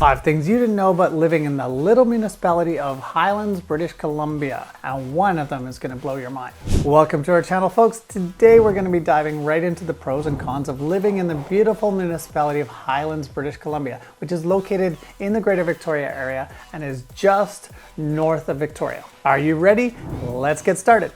5 things you didn't know about living in the little municipality of Highlands, British Columbia, and one of them is going to blow your mind. Welcome to our channel, folks. Today we're going to be diving right into the pros and cons of living in the beautiful municipality of Highlands, British Columbia, which is located in the Greater Victoria area and is just north of Victoria. Are you ready? Let's get started.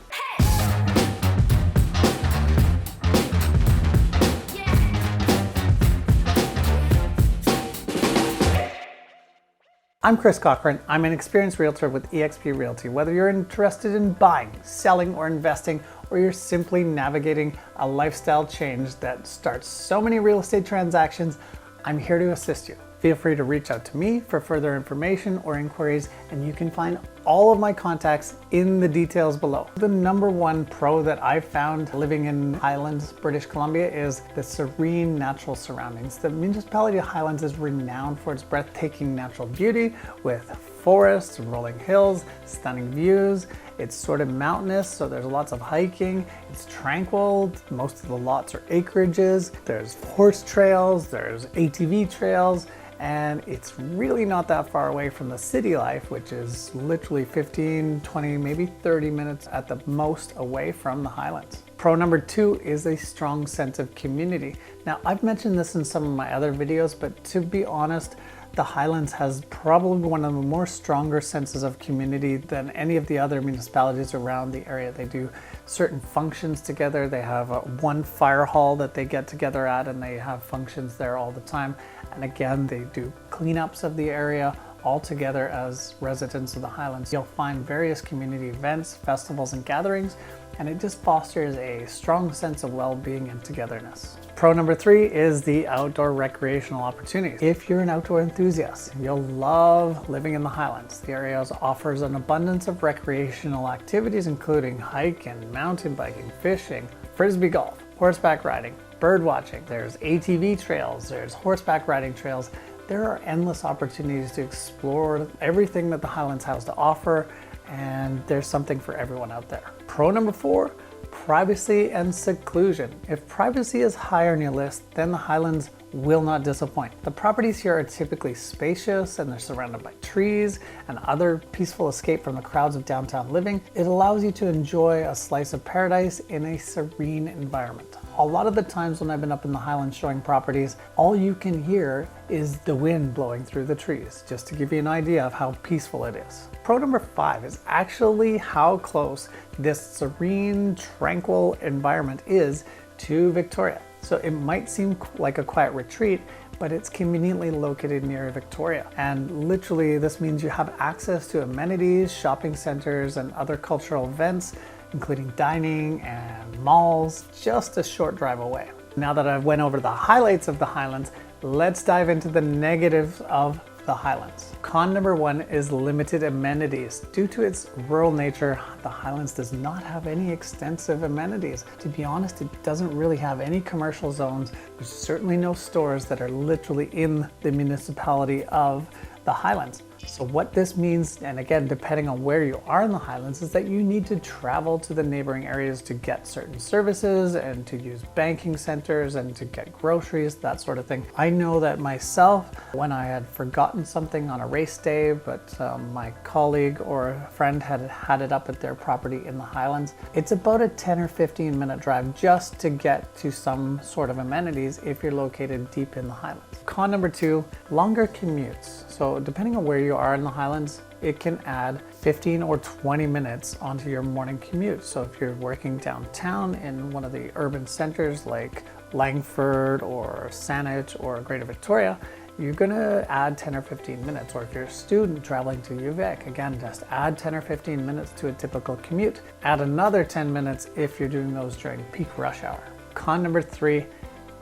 I'm Chris Cochrane. I'm an experienced realtor with eXp Realty. Whether you're interested in buying, selling, or investing, or you're simply navigating a lifestyle change that starts so many real estate transactions, I'm here to assist you. Feel free to reach out to me for further information or inquiries, and you can find all of my contacts in the details below. The number one pro that I've found living in Highlands, British Columbia is the serene natural surroundings. The municipality of Highlands is renowned for its breathtaking natural beauty with forests, rolling hills, stunning views. It's sort of mountainous, so there's lots of hiking. It's tranquil. Most of the lots are acreages. There's horse trails, there's ATV trails, and it's really not that far away from the city life, which is literally 15, 20, maybe 30 minutes at the most away from the Highlands. Pro number 2 is a strong sense of community. Now, I've mentioned this in some of my other videos, but to be honest, the Highlands has probably one of the more stronger senses of community than any of the other municipalities around the area. They do certain functions together. They have one fire hall that they get together at, and they have functions there all the time. And again, they do cleanups of the area all together as residents of the Highlands. You'll find various community events, festivals, and gatherings, and it just fosters a strong sense of well-being and togetherness. Pro number 3 is the outdoor recreational opportunities. If you're an outdoor enthusiast, you'll love living in the Highlands. The area offers an abundance of recreational activities, including hiking, mountain biking, fishing, frisbee golf, horseback riding, bird watching. There's ATV trails, there's horseback riding trails. There are endless opportunities to explore everything that the Highlands has to offer, and there's something for everyone out there. Pro number 4, privacy and seclusion. If privacy is high on your list, then the Highlands will not disappoint. The properties here are typically spacious and they're surrounded by trees and other peaceful escape from the crowds of downtown living. It allows you to enjoy a slice of paradise in a serene environment. A lot of the times when I've been up in the Highlands showing properties, all you can hear is the wind blowing through the trees, just to give you an idea of how peaceful it is. Pro number 5 is actually how close this serene, tranquil environment is to Victoria. So it might seem like a quiet retreat, but it's conveniently located near Victoria. And literally this means you have access to amenities, shopping centers, and other cultural events, including dining and malls, just a short drive away. Now that I've went over the highlights of the Highlands, let's dive into the negatives of the Highlands. Con number 1 is limited amenities. Due to its rural nature, the Highlands does not have any extensive amenities. To be honest, it doesn't really have any commercial zones. There's certainly no stores that are literally in the municipality of the Highlands. So what this means, and again, depending on where you are in the Highlands, is that you need to travel to the neighboring areas to get certain services and to use banking centers and to get groceries, that sort of thing. I know that myself, when I had forgotten something on a race day, but my colleague or a friend had it up at their property in the Highlands, it's about a 10 or 15 minute drive just to get to some sort of amenities if you're located deep in the Highlands. Con number 2, longer commutes. So depending on where you are in the Highlands, it can add 15 or 20 minutes onto your morning commute. So if you're working downtown in one of the urban centers like Langford or Saanich or Greater Victoria, you're gonna add 10 or 15 minutes. Or if you're a student traveling to UVic, again, just add 10 or 15 minutes to a typical commute. Add another 10 minutes if you're doing those during peak rush hour. Con number 3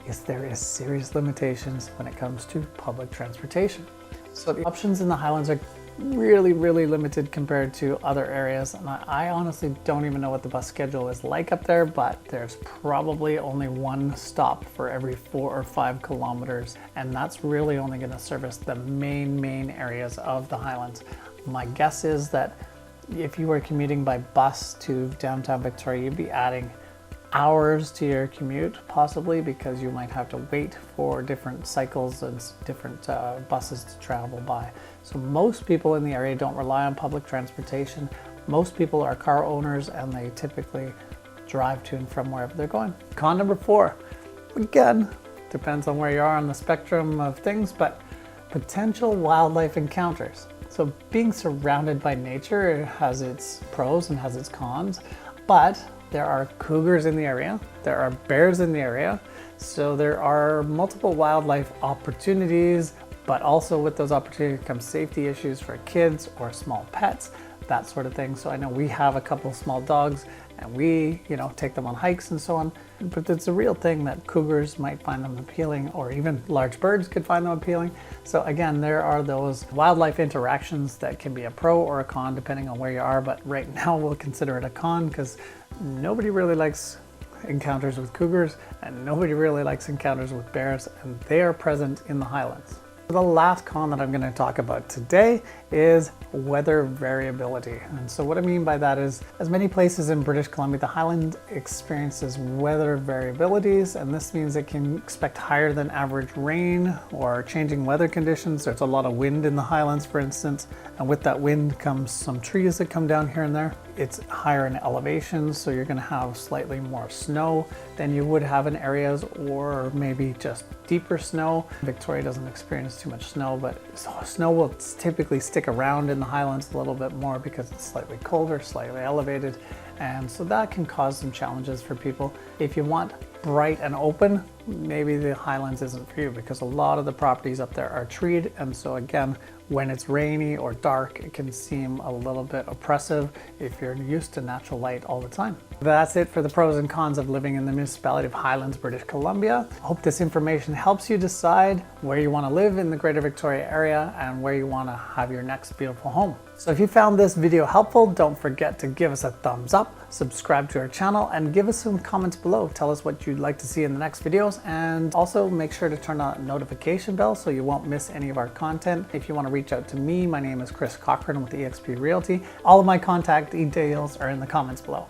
is there is serious limitations when it comes to public transportation. So the options in the Highlands are really limited compared to other areas, and I honestly don't even know what the bus schedule is like up there, but there's probably only one stop for every 4 or 5 kilometers, and that's really only going to service the main areas of the Highlands. My guess is that if you were commuting by bus to downtown Victoria, you'd be adding hours to your commute, possibly, because you might have to wait for different cycles and different buses to travel by. So most people in the area don't rely on public transportation. Most people are car owners and they typically drive to and from wherever they're going. Con number 4, again, depends on where you are on the spectrum of things, but potential wildlife encounters. So being surrounded by nature has its pros and has its cons, but there are cougars in the area, there are bears in the area, so there are multiple wildlife opportunities, but also with those opportunities come safety issues for kids or small pets, that sort of thing. So I know we have a couple of small dogs and we, take them on hikes and so on, but it's a real thing that cougars might find them appealing, or even large birds could find them appealing. So again, there are those wildlife interactions that can be a pro or a con depending on where you are, but right now we'll consider it a con because nobody really likes encounters with cougars and nobody really likes encounters with bears, and they are present in the Highlands. The last con that I'm going to talk about today is weather variability. And so what I mean by that is, as many places in British Columbia, the Highland experiences weather variabilities, and this means it can expect higher than average rain or changing weather conditions. There's a lot of wind in the Highlands, for instance, and with that wind comes some trees that come down here and there. It's higher in elevation, so you're going to have slightly more snow than you would have in areas, or maybe just deeper snow. Victoria doesn't experience too much snow, but snow will typically stick around in the Highlands a little bit more because it's slightly colder, slightly elevated, and so that can cause some challenges for people. If you want bright and open, maybe the Highlands isn't for you, because a lot of the properties up there are treed, and so again, when it's rainy or dark, it can seem a little bit oppressive if you're used to natural light all the time. That's it for the pros and cons of living in the municipality of Highlands, British Columbia. I hope this information helps you decide where you want to live in the Greater Victoria area and where you want to have your next beautiful home. So if you found this video helpful, don't forget to give us a thumbs up, subscribe to our channel, and give us some comments below. Tell us what you'd like to see in the next videos, and also make sure to turn on that notification bell so you won't miss any of our content. If you want to reach out to me, my name is Cochrane with eXp Realty. All of my contact details are in the comments below.